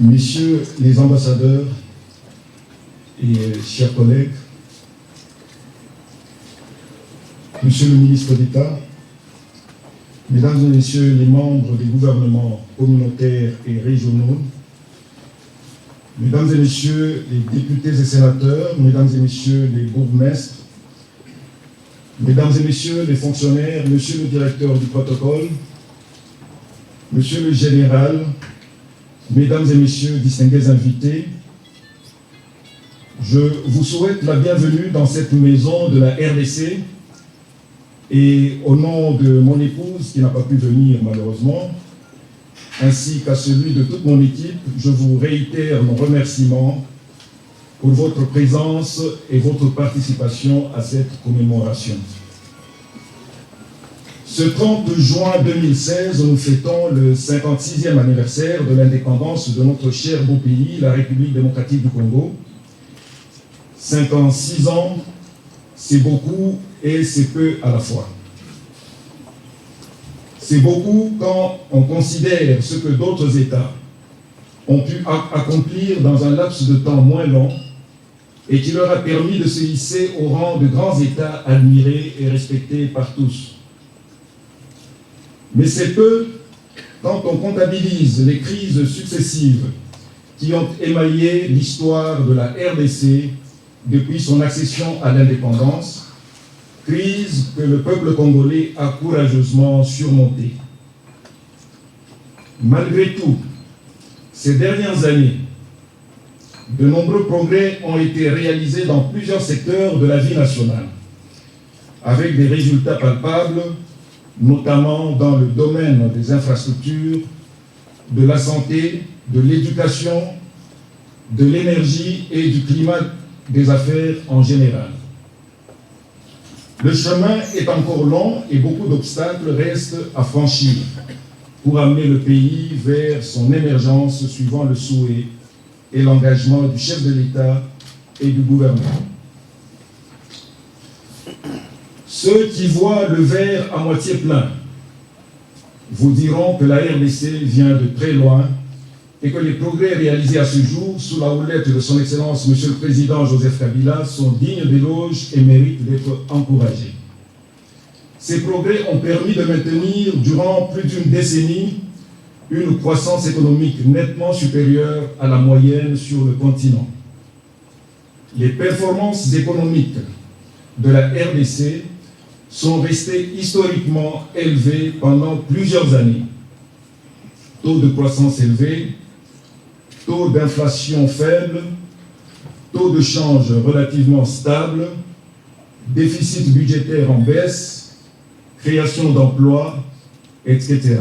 Messieurs les ambassadeurs et chers collègues, Monsieur le ministre d'État, Mesdames et Messieurs les membres des gouvernements communautaires et régionaux, Mesdames et Messieurs les députés et sénateurs, Mesdames et Messieurs les bourgmestres, Mesdames et Messieurs les fonctionnaires, Monsieur le directeur du protocole, Monsieur le général, Mesdames et Messieurs distingués invités, je vous souhaite la bienvenue dans cette maison de la RDC et au nom de mon épouse qui n'a pas pu venir malheureusement, ainsi qu'à celui de toute mon équipe, je vous réitère mon remerciement pour votre présence et votre participation à cette commémoration. Ce 30 juin 2016, nous fêtons le 56e anniversaire de l'indépendance de notre cher beau pays, la République démocratique du Congo. 56 ans, c'est beaucoup et c'est peu à la fois. C'est beaucoup quand on considère ce que d'autres États ont pu accomplir dans un laps de temps moins long et qui leur a permis de se hisser au rang de grands États admirés et respectés par tous. Mais c'est peu quand on comptabilise les crises successives qui ont émaillé l'histoire de la RDC depuis son accession à l'indépendance, crise que le peuple congolais a courageusement surmontée. Malgré tout, ces dernières années, de nombreux progrès ont été réalisés dans plusieurs secteurs de la vie nationale, avec des résultats palpables, notamment dans le domaine des infrastructures, de la santé, de l'éducation, de l'énergie et du climat des affaires en général. Le chemin est encore long et beaucoup d'obstacles restent à franchir pour amener le pays vers son émergence suivant le souhait et l'engagement du chef de l'État et du gouvernement. Ceux qui voient le verre à moitié plein vous diront que la RDC vient de très loin et que les progrès réalisés à ce jour sous la houlette de son Excellence Monsieur le Président Joseph Kabila sont dignes d'éloges et méritent d'être encouragés. Ces progrès ont permis de maintenir durant plus d'une décennie une croissance économique nettement supérieure à la moyenne sur le continent. Les performances économiques de la RDC sont restées historiquement élevées pendant plusieurs années. Taux de croissance élevé, taux d'inflation faible, taux de change relativement stable, déficit budgétaire en baisse, création d'emplois, etc.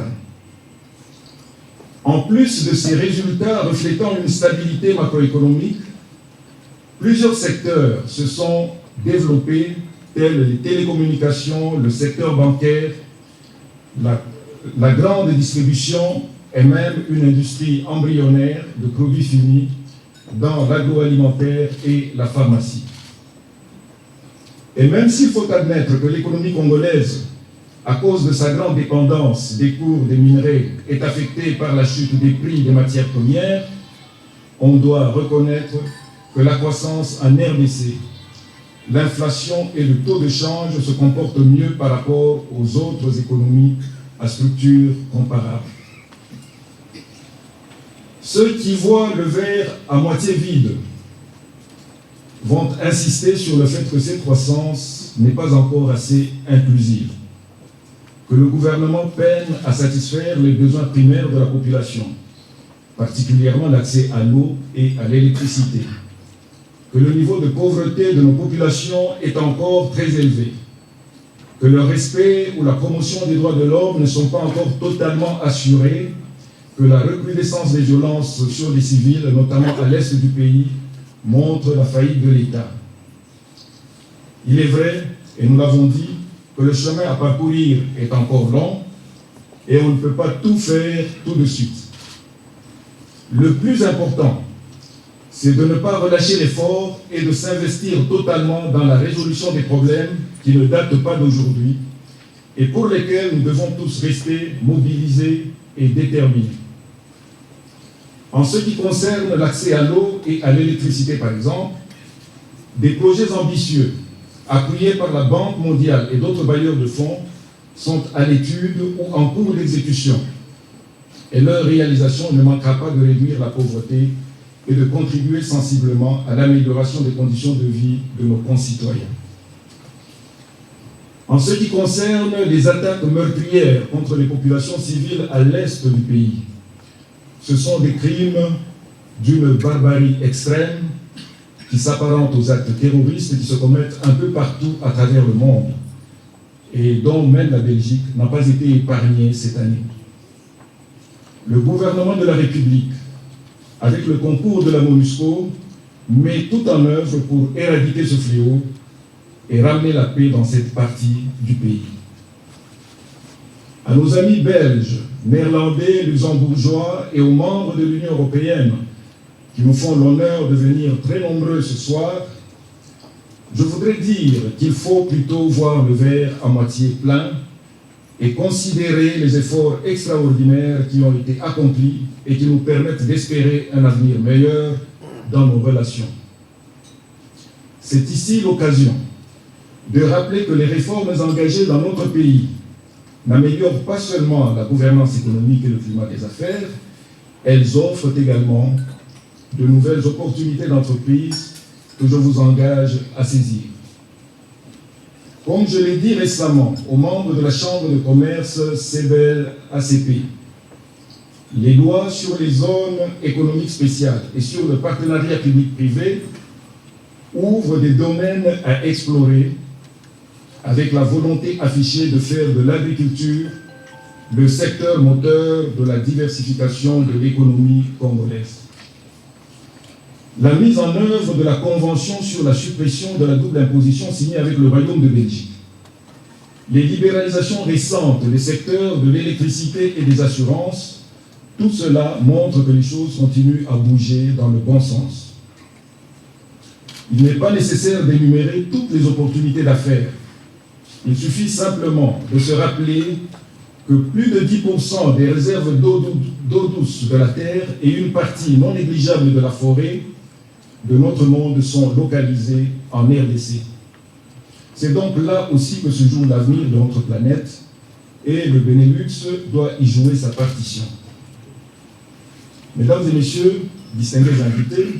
En plus de ces résultats reflétant une stabilité macroéconomique, plusieurs secteurs se sont développés, tels les télécommunications, le secteur bancaire, la grande distribution et même une industrie embryonnaire de produits finis dans l'agroalimentaire et la pharmacie. Et même s'il faut admettre que l'économie congolaise, à cause de sa grande dépendance des cours des minerais, est affectée par la chute des prix des matières premières, on doit reconnaître que la croissance en RDC, l'inflation et le taux de change se comportent mieux par rapport aux autres économies à structure comparable. Ceux qui voient le verre à moitié vide vont insister sur le fait que cette croissance n'est pas encore assez inclusive, que le gouvernement peine à satisfaire les besoins primaires de la population, particulièrement l'accès à l'eau et à l'électricité, que le niveau de pauvreté de nos populations est encore très élevé, que le respect ou la promotion des droits de l'homme ne sont pas encore totalement assurés, que la recrudescence des violences sur les civils, notamment à l'est du pays, montre la faillite de l'État. Il est vrai, et nous l'avons dit, que le chemin à parcourir est encore long et on ne peut pas tout faire tout de suite. Le plus important, c'est de ne pas relâcher l'effort et de s'investir totalement dans la résolution des problèmes qui ne datent pas d'aujourd'hui et pour lesquels nous devons tous rester mobilisés et déterminés. En ce qui concerne l'accès à l'eau et à l'électricité, par exemple, des projets ambitieux, appuyés par la Banque mondiale et d'autres bailleurs de fonds, sont à l'étude ou en cours d'exécution. Et leur réalisation ne manquera pas de réduire la pauvreté et de contribuer sensiblement à l'amélioration des conditions de vie de nos concitoyens. En ce qui concerne les attaques meurtrières contre les populations civiles à l'est du pays, ce sont des crimes d'une barbarie extrême qui s'apparentent aux actes terroristes qui se commettent un peu partout à travers le monde et dont même la Belgique n'a pas été épargnée cette année. Le gouvernement de la République, avec le concours de la MONUSCO, met tout en œuvre pour éradiquer ce fléau et ramener la paix dans cette partie du pays. À nos amis belges, néerlandais, luxembourgeois et aux membres de l'Union européenne qui nous font l'honneur de venir très nombreux ce soir, je voudrais dire qu'il faut plutôt voir le verre à moitié plein et considérer les efforts extraordinaires qui ont été accomplis et qui nous permettent d'espérer un avenir meilleur dans nos relations. C'est ici l'occasion de rappeler que les réformes engagées dans notre pays n'améliorent pas seulement la gouvernance économique et le climat des affaires, elles offrent également de nouvelles opportunités d'entreprise que je vous engage à saisir. Comme je l'ai dit récemment aux membres de la Chambre de commerce CEBEL-ACP, les lois sur les zones économiques spéciales et sur le partenariat public-privé ouvrent des domaines à explorer avec la volonté affichée de faire de l'agriculture le secteur moteur de la diversification de l'économie congolaise. La mise en œuvre de la Convention sur la suppression de la double imposition signée avec le Royaume de Belgique, les libéralisations récentes des secteurs de l'électricité et des assurances, tout cela montre que les choses continuent à bouger dans le bon sens. Il n'est pas nécessaire d'énumérer toutes les opportunités d'affaires. Il suffit simplement de se rappeler que plus de 10% des réserves d'eau douce de la terre et une partie non négligeable de la forêt de notre monde sont localisées en RDC. C'est donc là aussi que se joue l'avenir de notre planète et le Benelux doit y jouer sa partition. Mesdames et messieurs, distingués invités,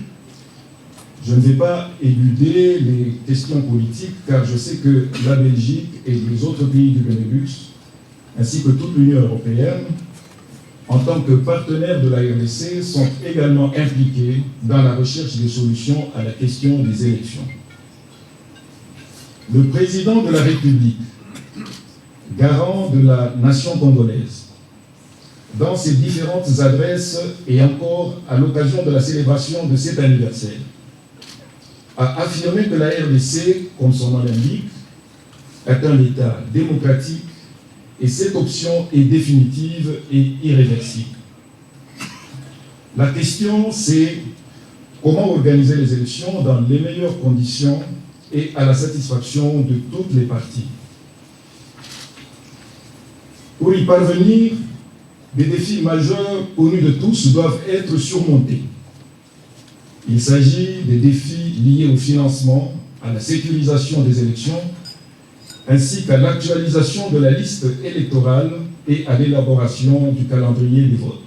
je ne vais pas éluder les questions politiques car je sais que la Belgique et les autres pays du Benelux, ainsi que toute l'Union européenne, en tant que partenaires de la RDC, sont également impliqués dans la recherche des solutions à la question des élections. Le président de la République, garant de la nation congolaise, dans ses différentes adresses et encore à l'occasion de la célébration de cet anniversaire, a affirmé que la RDC, comme son nom l'indique, est un État démocratique et cette option est définitive et irréversible. La question, c'est comment organiser les élections dans les meilleures conditions et à la satisfaction de toutes les parties. Pour y parvenir, des défis majeurs connus de tous doivent être surmontés. Il s'agit des défis liés au financement, à la sécurisation des élections, ainsi qu'à l'actualisation de la liste électorale et à l'élaboration du calendrier des votes.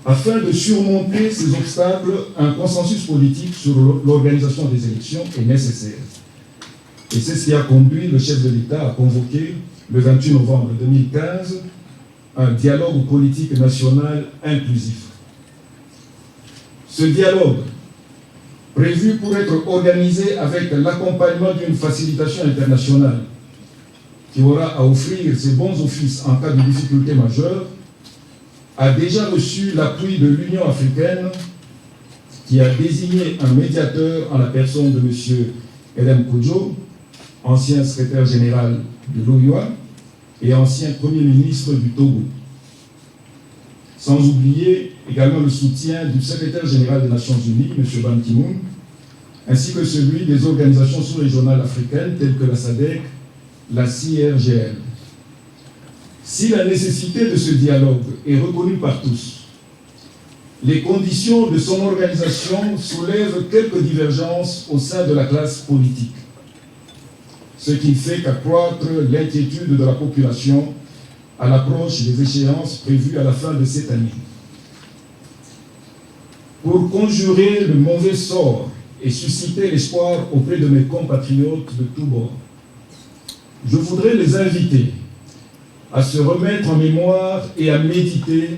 Afin de surmonter ces obstacles, un consensus politique sur l'organisation des élections est nécessaire. Et c'est ce qui a conduit le chef de l'État à convoquer, le 28 novembre 2015, un dialogue politique national inclusif. Ce dialogue, prévu pour être organisé avec l'accompagnement d'une facilitation internationale qui aura à offrir ses bons offices en cas de difficultés majeures, a déjà reçu l'appui de l'Union africaine qui a désigné un médiateur en la personne de M. Edem Kodjo, ancien secrétaire général de l'OUA et ancien Premier ministre du Togo. Sans oublier également le soutien du secrétaire général des Nations Unies, M. Ban Ki-moon, ainsi que celui des organisations sous-régionales africaines telles que la SADC, la CIRGL. Si la nécessité de ce dialogue est reconnue par tous, les conditions de son organisation soulèvent quelques divergences au sein de la classe politique, ce qui ne fait qu'accroître l'inquiétude de la population à l'approche des échéances prévues à la fin de cette année. Pour conjurer le mauvais sort et susciter l'espoir auprès de mes compatriotes de tous bords, je voudrais les inviter à se remettre en mémoire et à méditer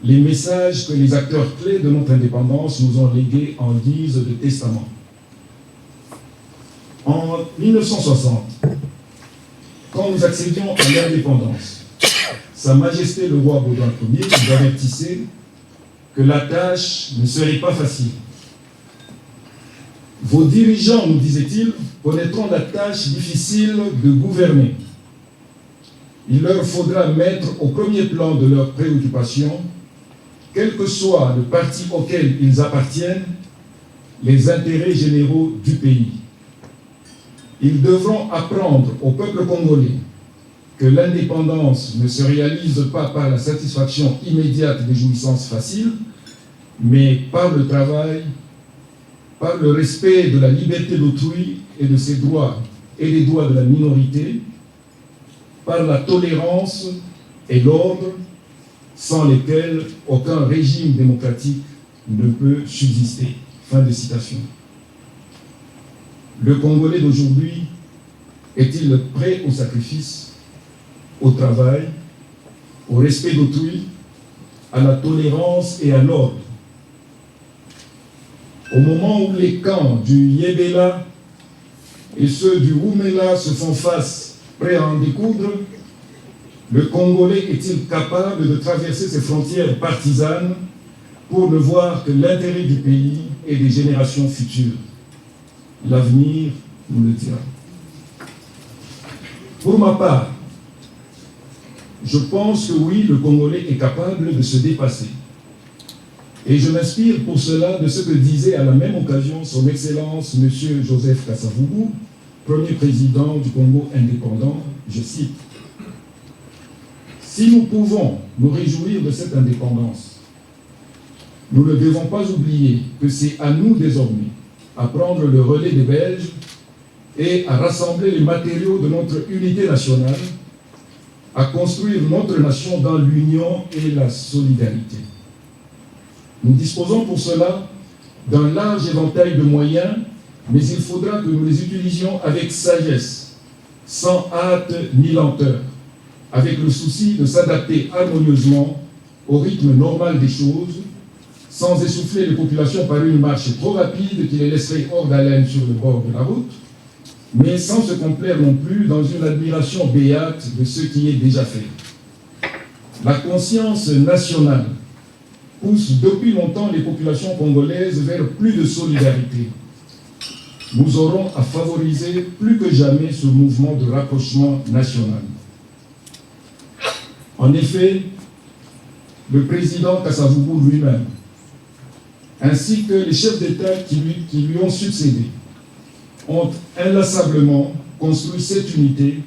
les messages que les acteurs clés de notre indépendance nous ont légués en guise de testament. En 1960, quand nous accédions à l'indépendance, Sa Majesté le roi Baudouin Ier nous avertissait que la tâche ne serait pas facile. Vos dirigeants, nous disait-il, connaîtront la tâche difficile de gouverner. Il leur faudra mettre au premier plan de leurs préoccupations, quel que soit le parti auquel ils appartiennent, les intérêts généraux du pays. Ils devront apprendre au peuple congolais que l'indépendance ne se réalise pas par la satisfaction immédiate des jouissances faciles, mais par le travail, par le respect de la liberté d'autrui et de ses droits et des droits de la minorité, par la tolérance et l'ordre, sans lesquels aucun régime démocratique ne peut subsister. Fin de citation. Le Congolais d'aujourd'hui est-il prêt au sacrifice, au travail, au respect d'autrui, à la tolérance et à l'ordre? Au moment où les camps du Yébéla et ceux du Oumela se font face, prêts à en découdre, le Congolais est-il capable de traverser ses frontières partisanes pour ne voir que l'intérêt du pays et des générations futures? L'avenir nous le dira. Pour ma part, je pense que oui, le Congolais est capable de se dépasser. Et je m'inspire pour cela de ce que disait à la même occasion son Excellence M. Joseph Kasavubu, premier président du Congo indépendant, je cite: « Si nous pouvons nous réjouir de cette indépendance, nous ne devons pas oublier que c'est à nous désormais à prendre le relais des Belges et à rassembler les matériaux de notre unité nationale, à construire notre nation dans l'union et la solidarité. Nous disposons pour cela d'un large éventail de moyens, mais il faudra que nous les utilisions avec sagesse, sans hâte ni lenteur, avec le souci de s'adapter harmonieusement au rythme normal des choses, sans essouffler les populations par une marche trop rapide qui les laisserait hors d'haleine sur le bord de la route, mais sans se complaire non plus dans une admiration béate de ce qui est déjà fait. La conscience nationale pousse depuis longtemps les populations congolaises vers plus de solidarité. Nous aurons à favoriser plus que jamais ce mouvement de rapprochement national. En effet, le président Kasavubu lui-même, ainsi que les chefs d'État qui lui ont succédé, ont inlassablement construit cette unité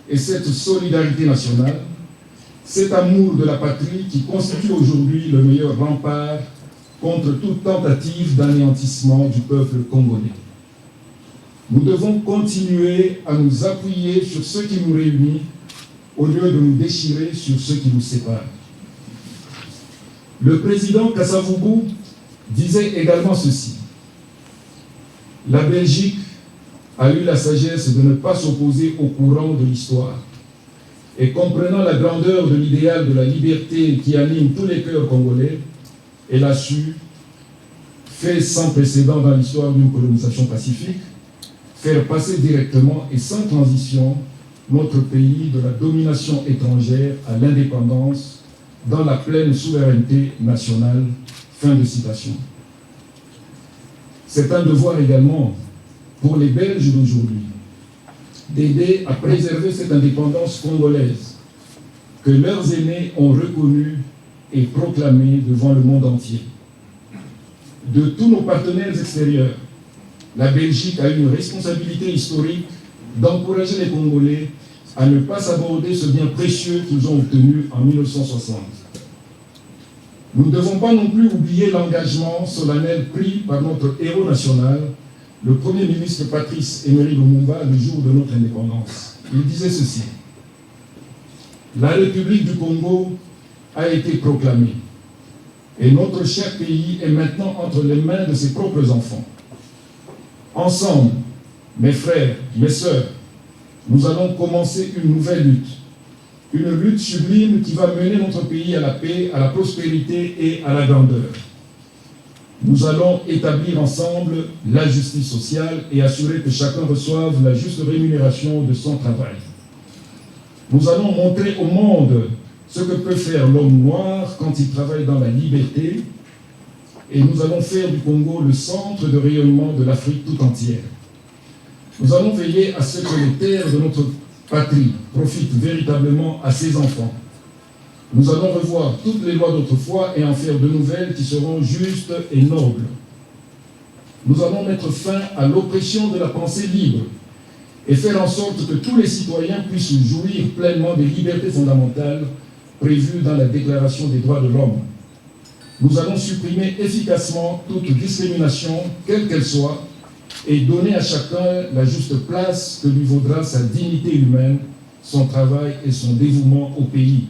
et cette solidarité nationale, cet amour de la patrie qui constitue aujourd'hui le meilleur rempart contre toute tentative d'anéantissement du peuple congolais. Nous devons continuer à nous appuyer sur ce qui nous réunit au lieu de nous déchirer sur ce qui nous sépare. Le président Kasavubu disait également ceci: la Belgique a eu la sagesse de ne pas s'opposer au courant de l'histoire. Et comprenant la grandeur de l'idéal de la liberté qui anime tous les cœurs congolais, elle a su, fait sans précédent dans l'histoire d'une colonisation pacifique, faire passer directement et sans transition notre pays de la domination étrangère à l'indépendance dans la pleine souveraineté nationale. Fin de citation. C'est un devoir également pour les Belges d'aujourd'hui d'aider à préserver cette indépendance congolaise que leurs aînés ont reconnue et proclamée devant le monde entier. De tous nos partenaires extérieurs, la Belgique a une responsabilité historique d'encourager les Congolais à ne pas s'aborder ce bien précieux qu'ils ont obtenu en 1960. Nous ne devons pas non plus oublier l'engagement solennel pris par notre héros national, le Premier ministre Patrice Emery Lumumba, le jour de notre indépendance. Il disait ceci: la République du Congo a été proclamée et notre cher pays est maintenant entre les mains de ses propres enfants. Ensemble, mes frères, mes sœurs, nous allons commencer une nouvelle lutte. Une lutte sublime qui va mener notre pays à la paix, à la prospérité et à la grandeur. Nous allons établir ensemble la justice sociale et assurer que chacun reçoive la juste rémunération de son travail. Nous allons montrer au monde ce que peut faire l'homme noir quand il travaille dans la liberté, et nous allons faire du Congo le centre de rayonnement de l'Afrique tout entière. Nous allons veiller à ce que les terres de notre patrie profitent véritablement à ses enfants. Nous allons revoir toutes les lois d'autrefois et en faire de nouvelles qui seront justes et nobles. Nous allons mettre fin à l'oppression de la pensée libre et faire en sorte que tous les citoyens puissent jouir pleinement des libertés fondamentales prévues dans la Déclaration des droits de l'homme. Nous allons supprimer efficacement toute discrimination, quelle qu'elle soit, et donner à chacun la juste place que lui vaudra sa dignité humaine, son travail et son dévouement au pays.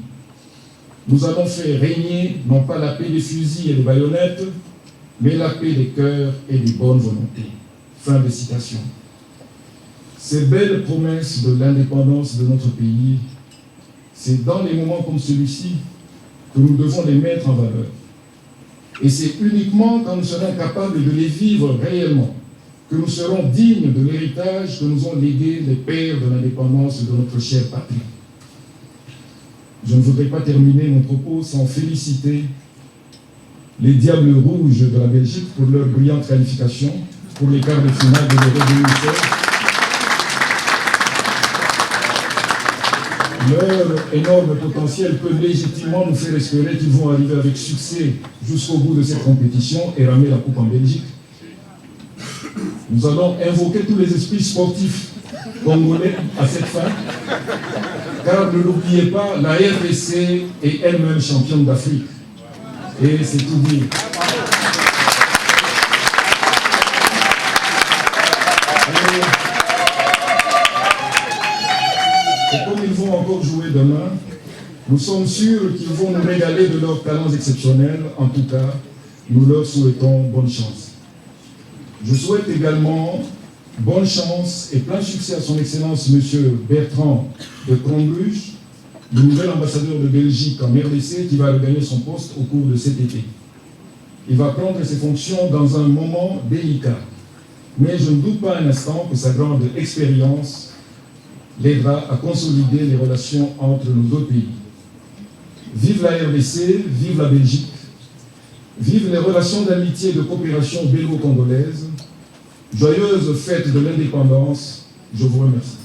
Nous allons faire régner non pas la paix des fusils et des baïonnettes, mais la paix des cœurs et des bonnes volontés. Fin de citation. Ces belles promesses de l'indépendance de notre pays, c'est dans les moments comme celui-ci que nous devons les mettre en valeur. Et c'est uniquement quand nous serons capables de les vivre réellement que nous serons dignes de l'héritage que nous ont légué les pères de l'indépendance de notre chère patrie. Je ne voudrais pas terminer mon propos sans féliciter les Diables Rouges de la Belgique pour leur brillante qualification pour les quarts de finale de l'Euro 2016. Leur énorme potentiel peut légitimement nous faire espérer qu'ils vont arriver avec succès jusqu'au bout de cette compétition et ramener la coupe en Belgique. Nous allons invoquer tous les esprits sportifs congolais à cette fin, car ne l'oubliez pas, la RDC est elle-même championne d'Afrique. Et c'est tout dire. Et comme ils vont encore jouer demain, nous sommes sûrs qu'ils vont nous régaler de leurs talents exceptionnels. En tout cas, nous leur souhaitons bonne chance. Je souhaite également bonne chance et plein succès à son Excellence M. Bertrand de Crombuche, le nouvel ambassadeur de Belgique en RDC qui va regagner son poste au cours de cet été. Il va prendre ses fonctions dans un moment délicat, mais je ne doute pas un instant que sa grande expérience l'aidera à consolider les relations entre nos deux pays. Vive la RDC, vive la Belgique, vive les relations d'amitié et de coopération belgo-congolaises. Joyeuse fête de l'indépendance, je vous remercie.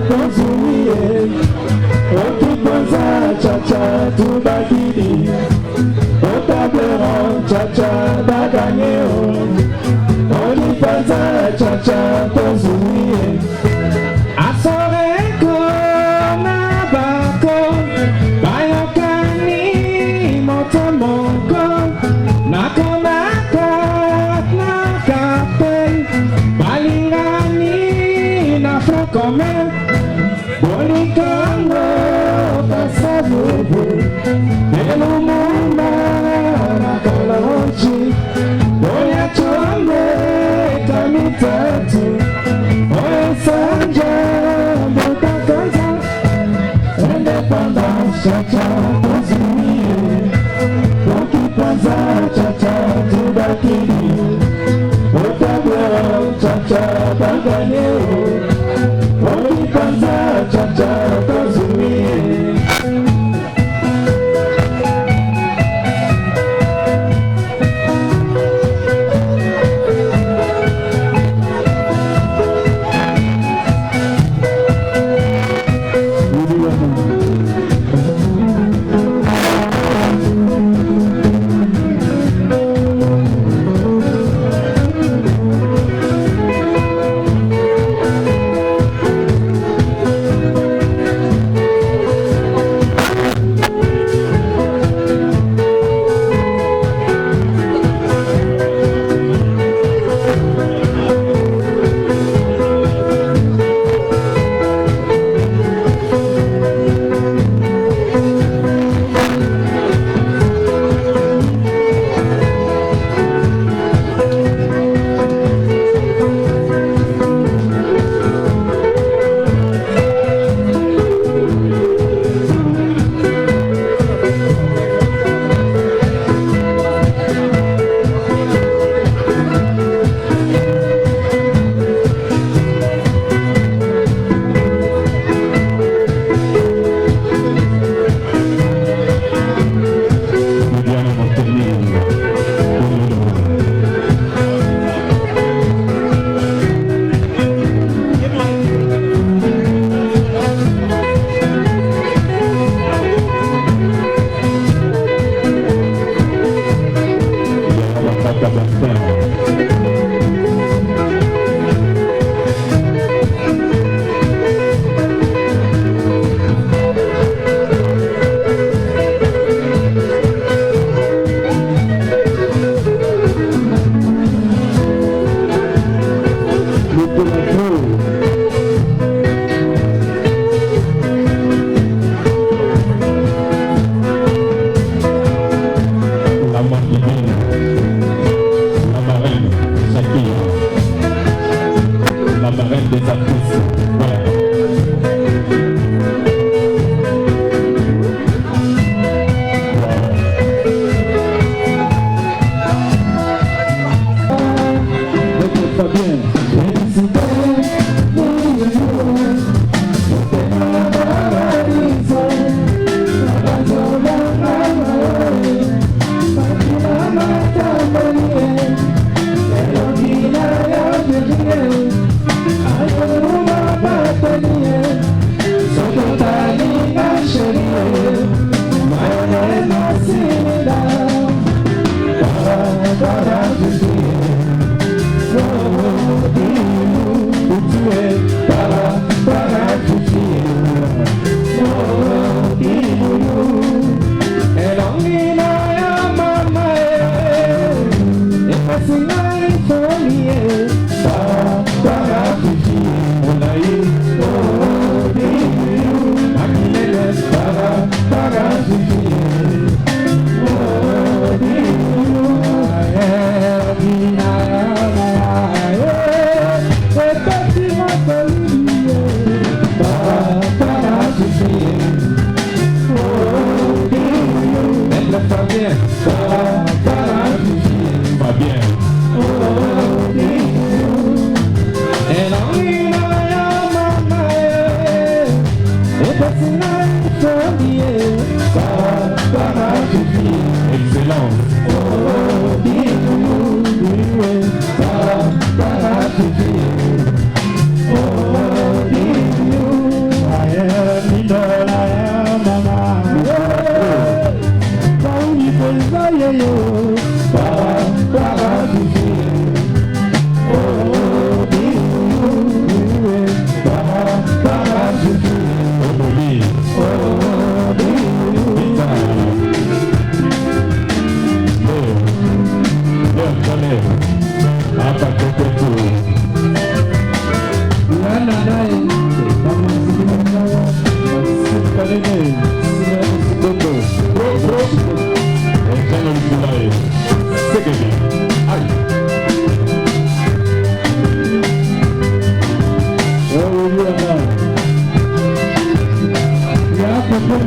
konzuie Okipanza chacha tubakili Otableron chacha baganeo Okipanza chacha konzuie Asoreko na bako Bayokani motomoko Nakonaka nakape Balingani na frokome Bolikango kasabubu Elumuma nakalonchi Boya chombe kamitatu Oye sanja butakanza Independence chacha konzuie Okipanza chacha tubakili Otabwero chacha baganeo Okipanza chacha konzuie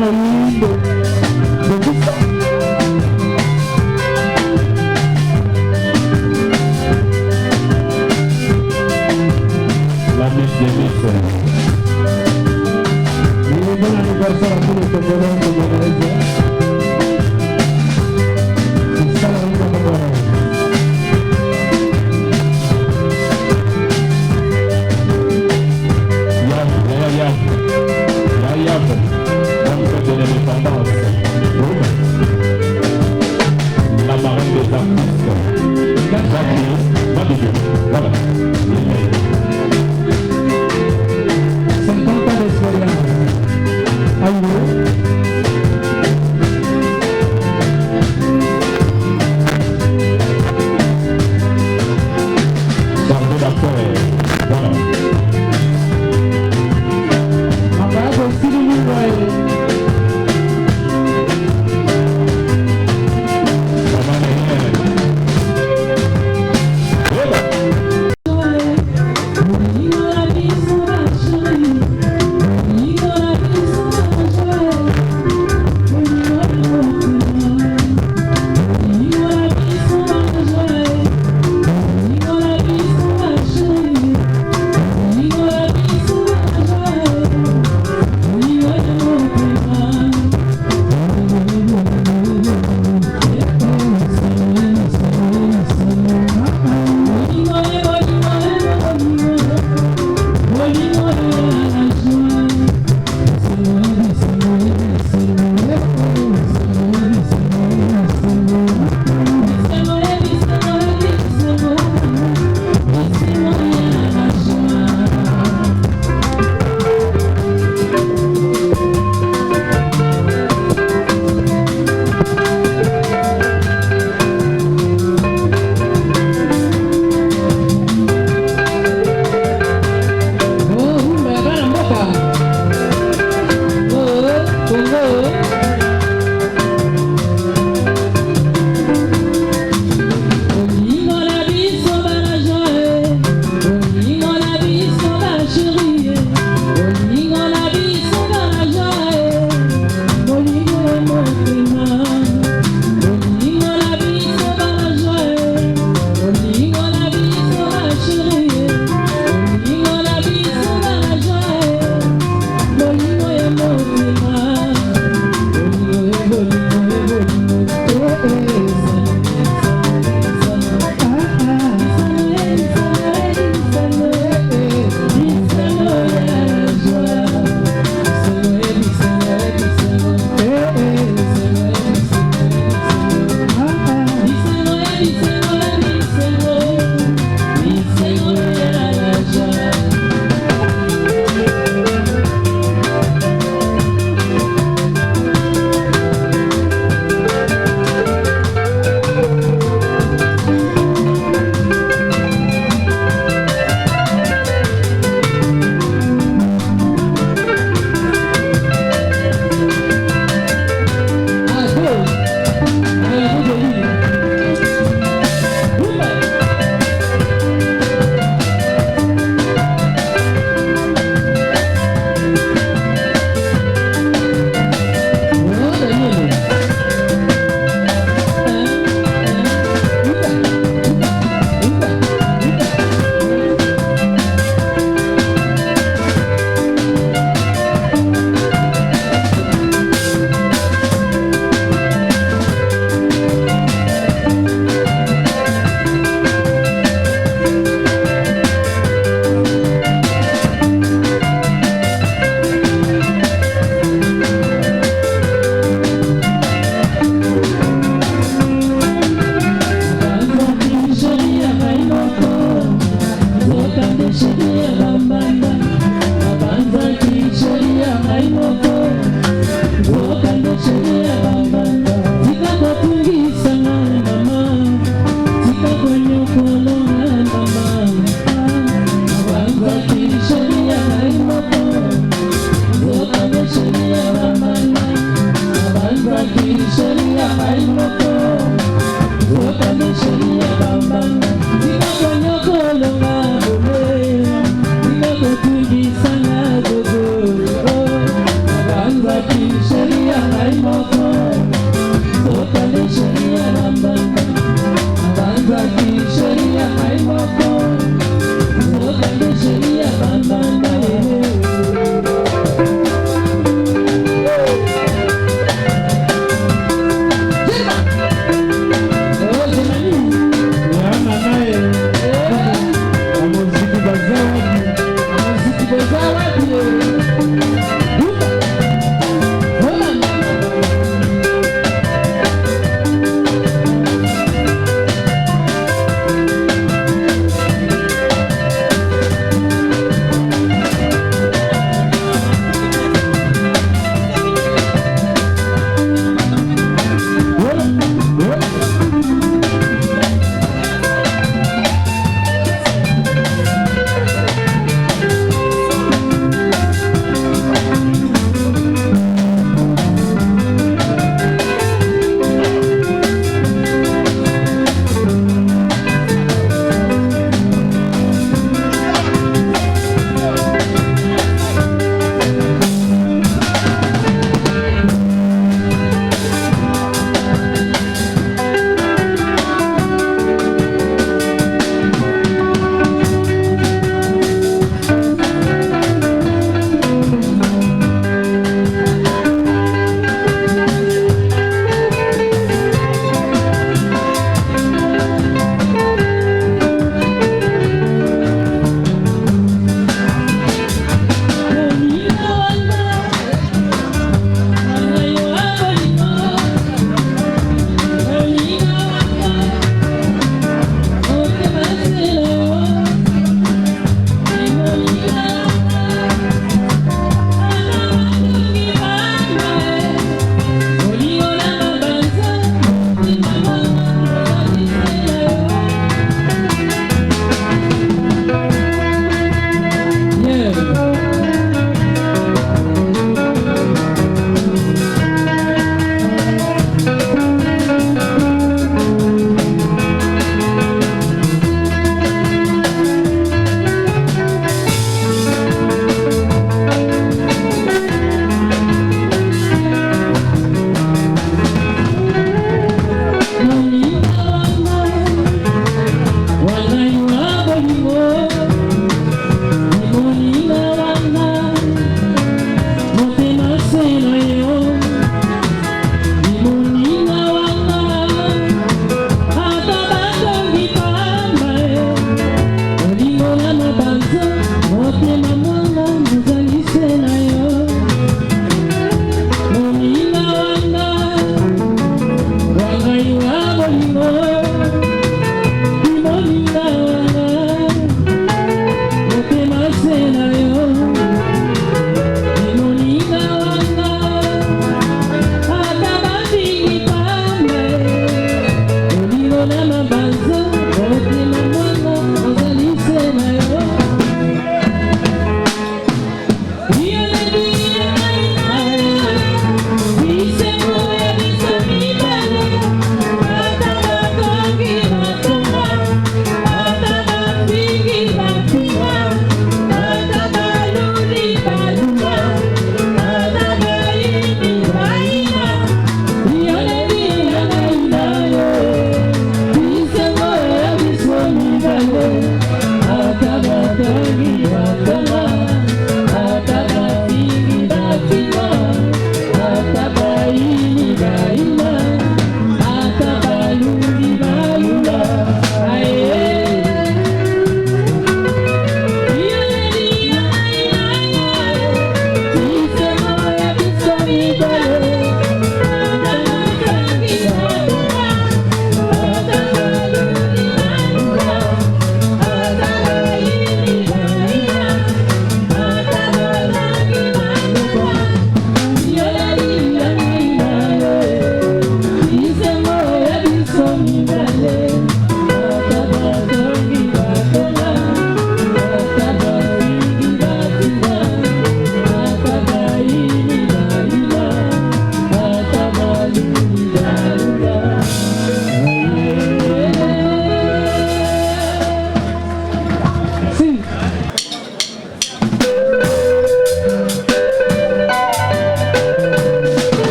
moyindo bokisa la miss de miss. Bon anniversaire à tous les Congolais et Congolaises. C'est ça la vie congolaise. Ya, bonne fête de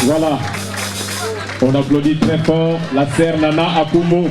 Voilà, on applaudit très fort la sœur Nana Akumo.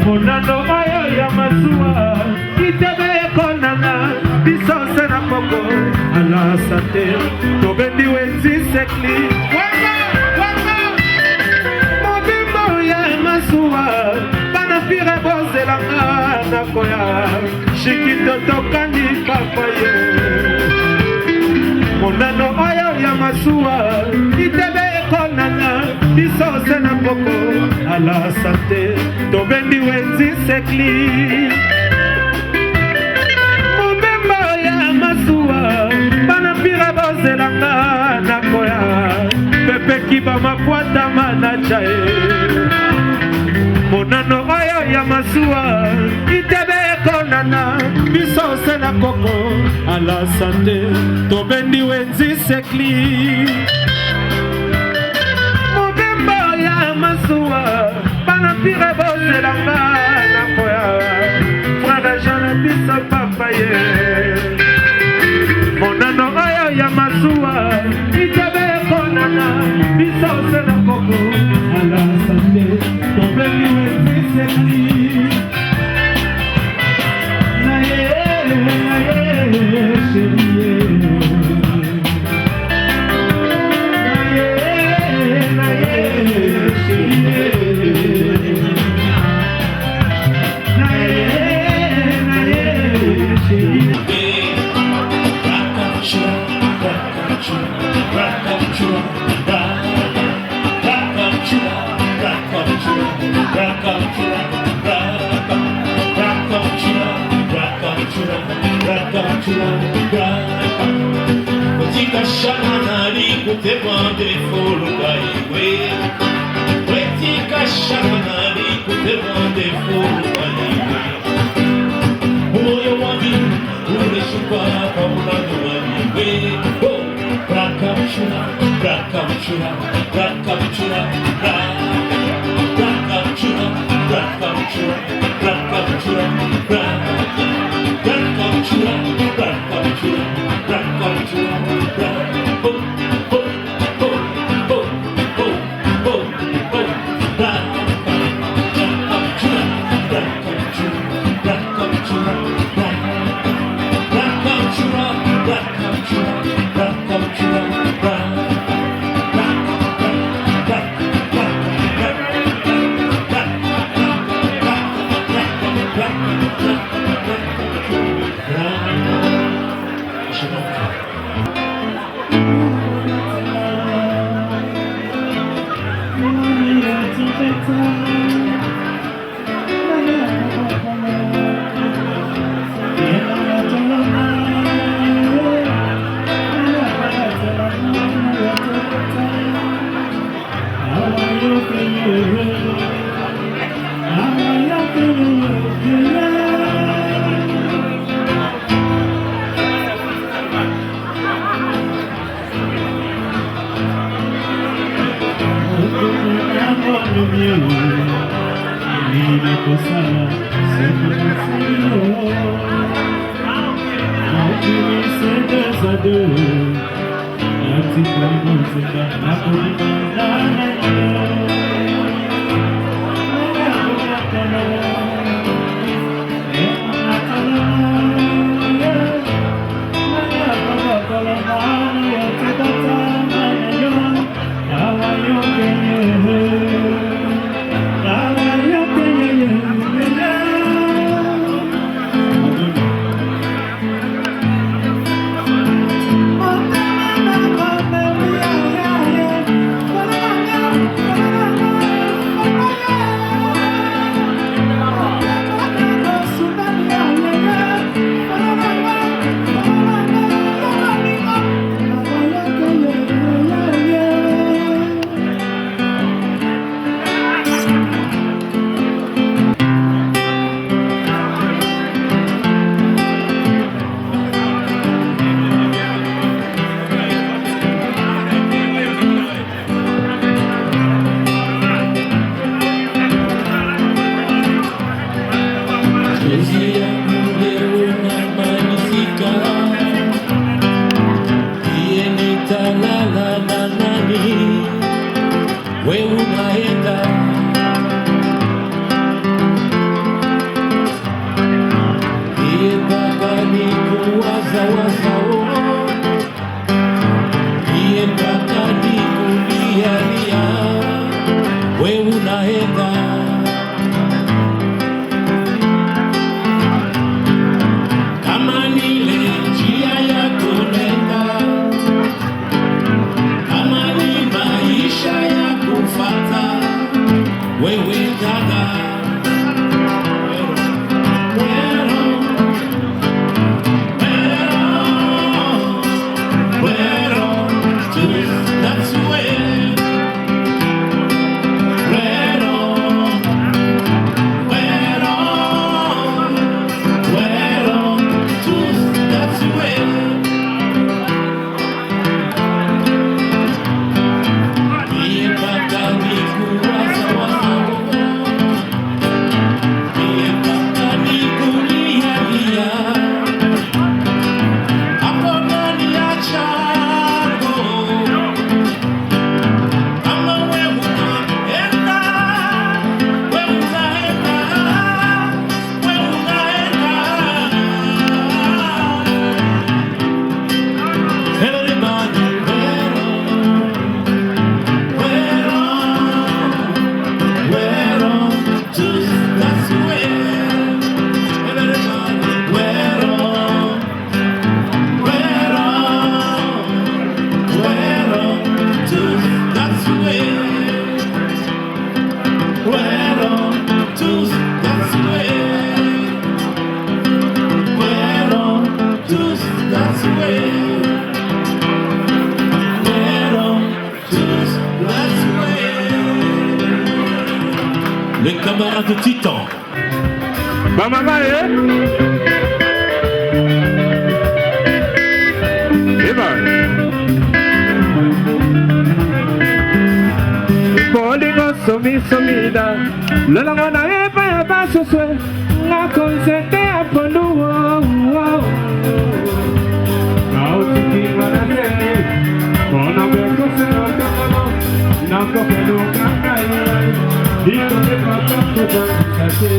Monano ayo ya masua, itebe konana, bisose na koko, la santé tobendi wenzi sekli mobimbo ya masuwa bana pire bozelanga nakoya shikito tokani papa ye monano oyo ya masuwa itebe ekonana biso se na poko ala sante tobendi wenzi sekli mobembo ya masuwa bana pira bozelanga nakoya pepe kiba makwata manachae monano oyo ya masuwa itebe ekonana biso se na poko ala sante tobendi wenzi sekli mobembo ya masuwa bana pire bozelanga nakoya frère Jean biso papa ye monano oyo ya masuwa itebe ekonana biso se na poko ala sante tobendi wenzi sekli camarade Titan. Bah maman, eh ben. Bolingo somida, le lango na eba ya basoswe, na konsete ya polu. Na otiki manase, ona beko se no kamano, na kopelo kakai, ito te pata kuda sate.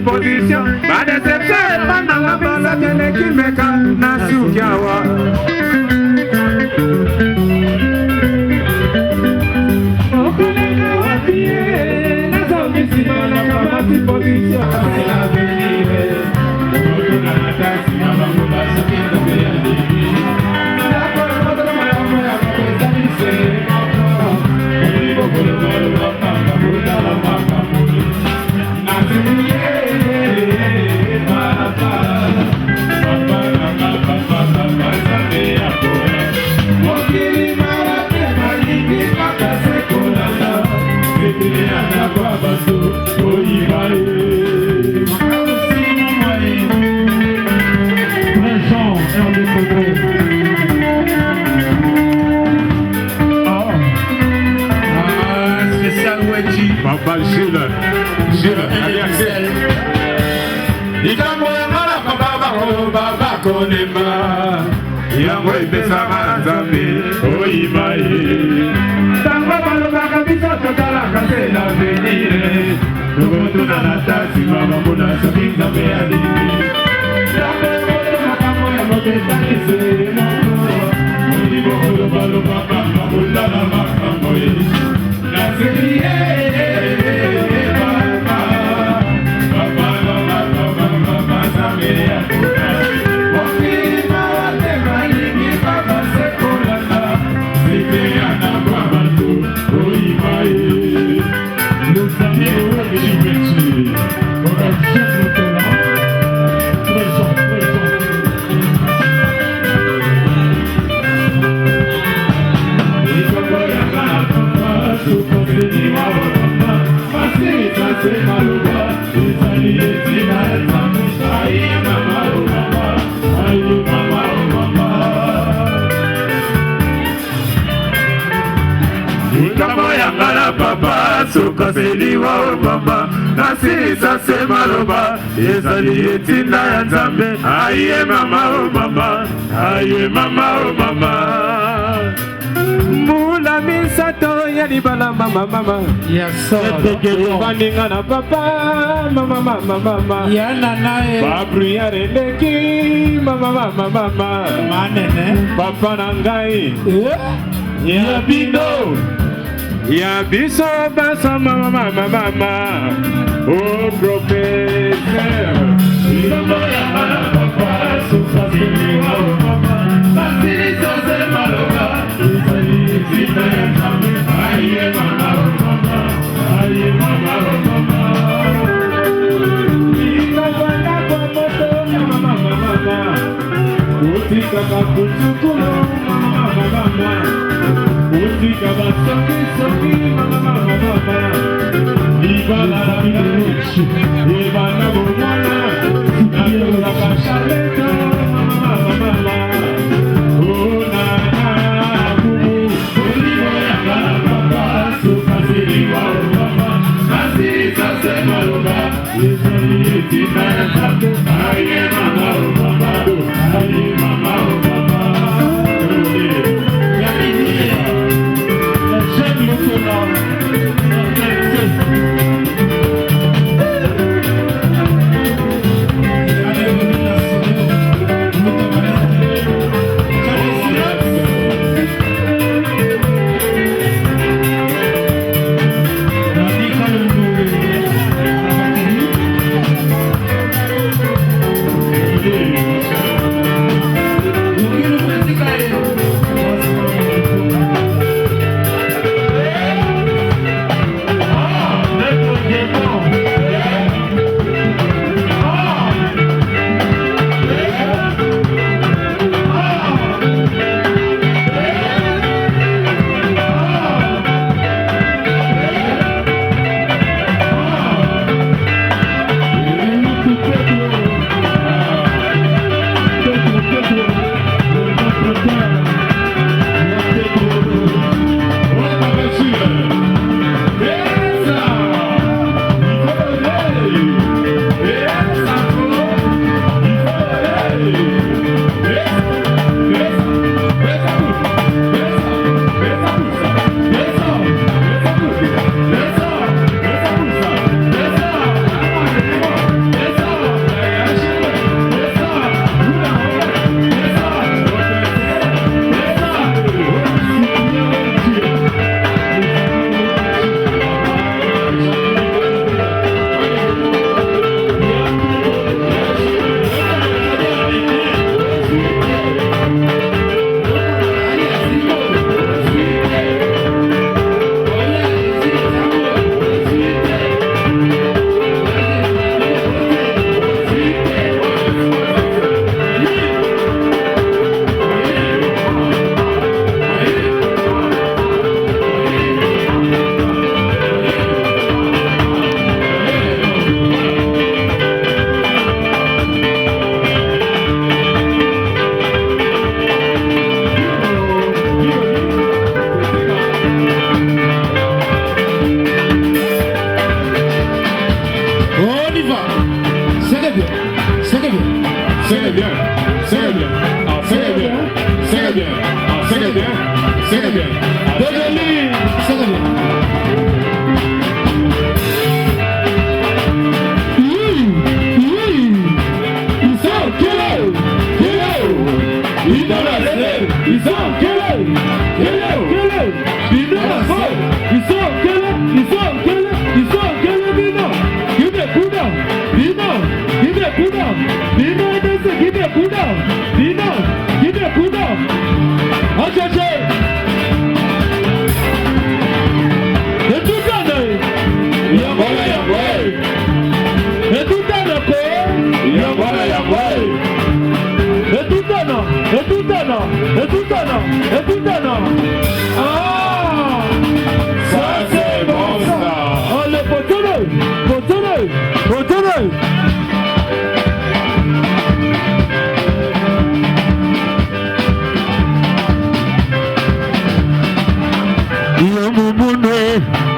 Position, ma déception, ma nana, la qui me calme, na soukiawa. On connaît la vie, na zone ici, ma position, c'est l'avenir. On a la tasse, ma maman, la soutien de Béani. La parole de ma maman, la maman, c'est encore. On dit beaucoup de mal, la maman, la maman, Papa Gilles, allez accès. Ikambo ya mala baba konema. Yango epesa manzambe oyibaye. Tango baloba kabisa totala kase l'avenir. Tokotuna na tasi mama mona sabinza me adini. Tango baloba kamo ya moteta kise moko. Monibo baloba baba mona la makamoye. Na serie. ngana papa suka seliwa o mama nasilisa se maloba ezali etinda ya nzambe aye mama o mama aye mama o mama mbula misato ya libala mama mama etekeovaninga na papa mama mama mama yana nae bapriere ndeki mama mama mama manene papa na ngai ya bino ya biso basa mama mama mama o professeur ilombo ya mana papa suka siliwa o mama basili sose maloba isali sita ya nzambe aye mama o mama aye mama o mama ikabanda kwa moto mama mama mama utika kakutukulu mama mama mama utika basoki soki mama mama mama ibala la biluchi ibana bomwana natola kashaleta mama mama mama una kumu ulivo ya kana papa suka siliwa mama kasi sase maloba isali tina ya tato aye mama mama aye mama mama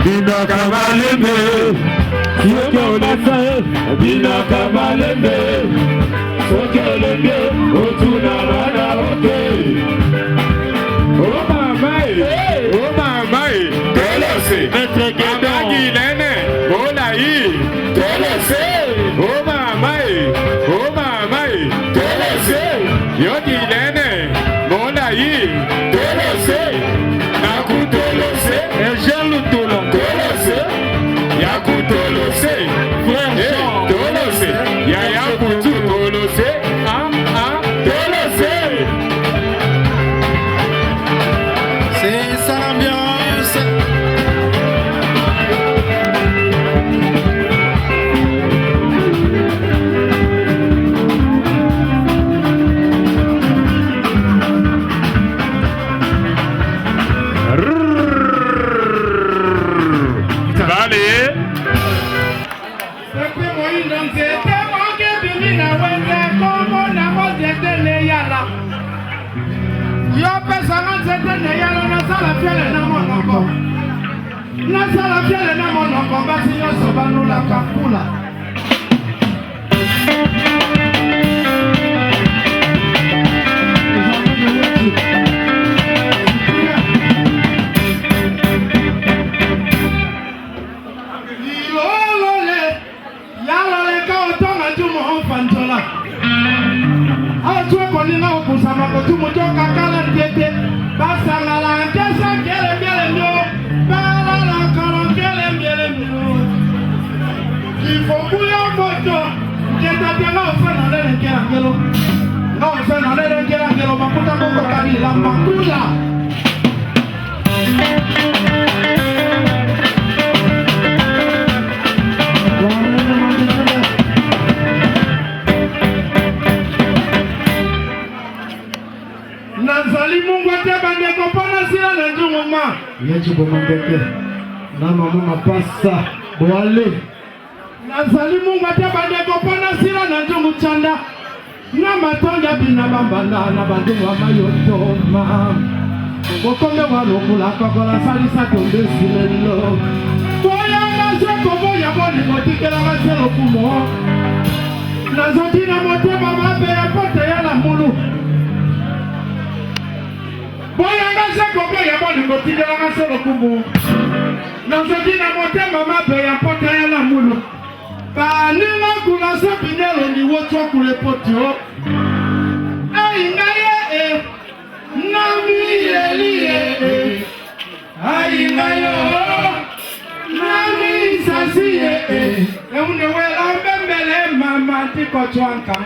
Bina Kamalembe, Soki Olesa, Bina Kamalembe, Soki Olembe, Otuna Mana Oke. Oh mama, Télésé, Maître Guédon, Nene, Olaï, Télésé, oh mama, Télésé, Yodi Nene, Olaï, Télésé, Naku Télésé, et Jean Loutoulon, Télésé, Yaku Télésé, Frère Jean, Télésé, Yaya Koutou Télésé, Télésé. C'est ça l'ambiance. Nasala fiele na monoko basi nyonso banulaka kula. Yalole ka otonga tumo onfantola. Atwe konina okusama kotumo joka kala tete. Basangala nkesa kele kele nyo. Il faut bouillir en photo. J'ai tapé là, on fait dans l'air qui est là. Là, on fait dans l'air qui est là. On va couper mon cocari, la macula. Nazali mungu ate bande kopana sila na njumuma. Yeju bomandeke. Na mama passa. Boale. Nazali mungu ate bande kopana sila na njungu chanda. Na matonga bina bambanda na bandu wa mayoto ma. Bokombe wa lokula kokola salisa tombe silelo. Boya na zeko boya boni motikela maselo kumo. Nazotina motema mabe ya pote ya la mulu. Boya na zeko boya boni motikela maselo kumo. Nazotina motema mabe ya pote ya la mulu. Banima kuna sepinelo ni woto kule potio. Ngaye nami elie ngayo nami sasiye une wela mbembele mama tiko chwanka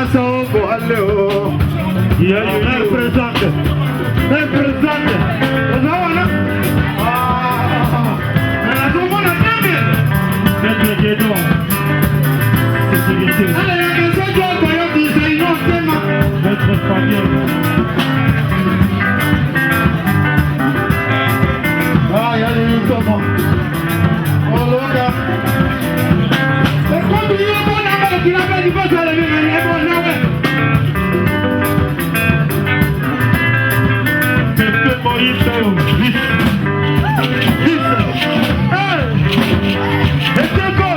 Maso Boaleo. Yeah, présente. Présente. Vous avez mais la seconde a terminé. Maître Guédon. Sécurité. Allez, la maison de Boyo dit c'est une autre thème. Maître Fabien. Ah, il y a des comment. Oh, Loga. C'est comme il y a un bon amour qui n'a pas dit pas ça, le même, il y a un bon amour. C'est Moïse, vite. Vite. Hey! Et c'est quoi?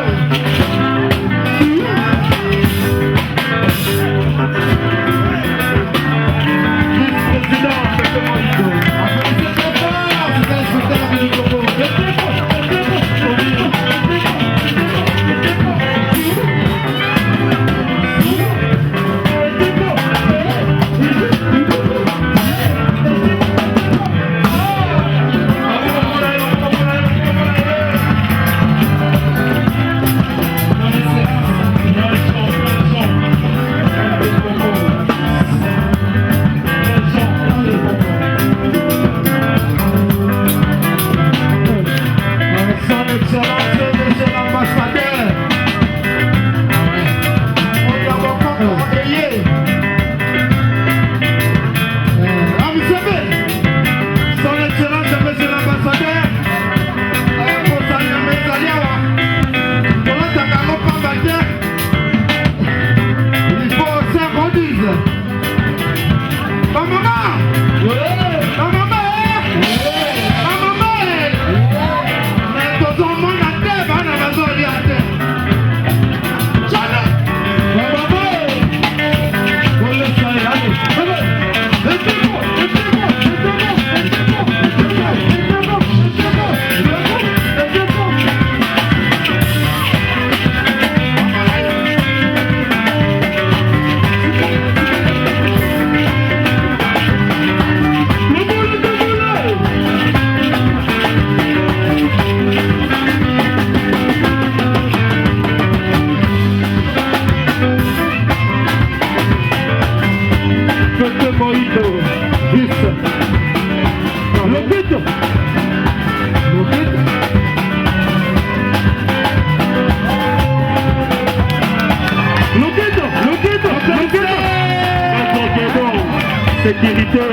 Vice-président, c'est Moïse. Sécurité.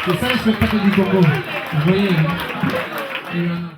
C'est ça le spectacle du Congo. Vous voyez, hein?